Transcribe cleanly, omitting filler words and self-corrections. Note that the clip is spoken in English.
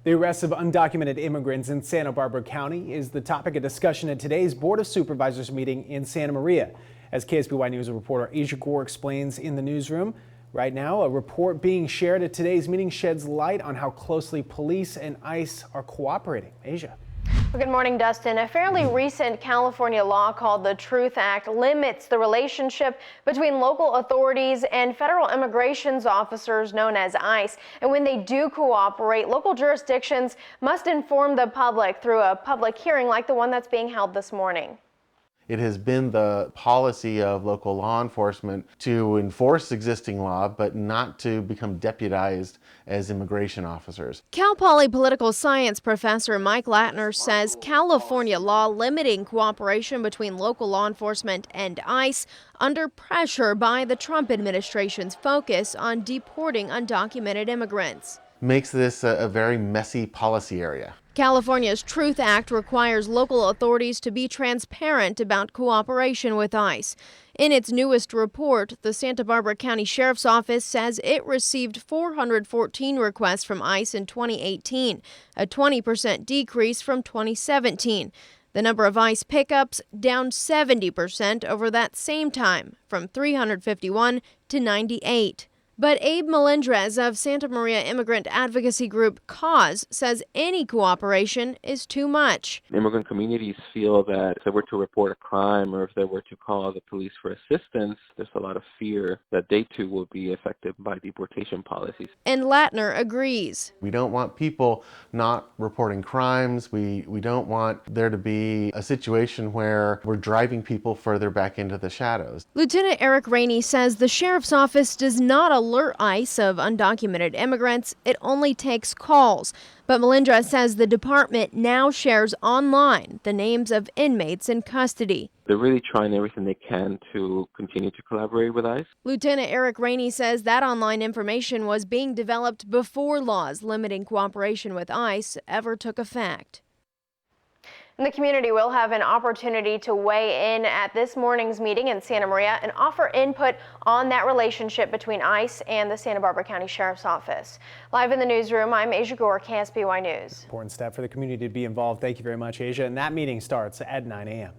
The arrest of undocumented immigrants in Santa Barbara County is the topic of discussion at today's Board of Supervisors meeting in Santa Maria. As KSBY News reporter Asia Gore explains in the newsroom, right now a report being shared at today's meeting sheds light on how closely police and ICE are cooperating. Asia. Good morning, Dustin. A fairly recent California law called the Truth Act limits the relationship between local authorities and federal immigration officers known as ICE. And when they do cooperate, local jurisdictions must inform the public through a public hearing like the one that's being held this morning. It has been the policy of local law enforcement to enforce existing law, but not to become deputized as immigration officers. Cal Poly political science professor Mike Latner says California law limiting cooperation between local law enforcement and ICE under pressure by the Trump administration's focus on deporting undocumented immigrants Makes this a very messy policy area. California's Truth Act requires local authorities to be transparent about cooperation with ICE. In its newest report, the Santa Barbara County Sheriff's Office says it received 414 requests from ICE in 2018, a 20% decrease from 2017. The number of ICE pickups down 70% over that same time, from 351 to 98. But Abe Melendrez of Santa Maria immigrant advocacy group CAUSE says any cooperation is too much. Immigrant communities feel that if they were to report a crime or if they were to call the police for assistance, there's a lot of fear that they too will be affected by deportation policies. And Latner agrees. We don't want people not reporting crimes. We don't want there to be a situation where we're driving people further back into the shadows. Lieutenant Eric Rainey says the sheriff's office does not alert ICE of undocumented immigrants. It only takes calls. But Melendrez says the department now shares online the names of inmates in custody. They're really trying everything they can to continue to collaborate with ICE. Lieutenant Eric Rainey says that online information was being developed before laws limiting cooperation with ICE ever took effect. And the community will have an opportunity to weigh in at this morning's meeting in Santa Maria and offer input on that relationship between ICE and the Santa Barbara County Sheriff's Office. Live in the newsroom, I'm Asia Gore, KSBY News. Important step for the community to be involved. Thank you very much, Asia. And that meeting starts at 9 a.m.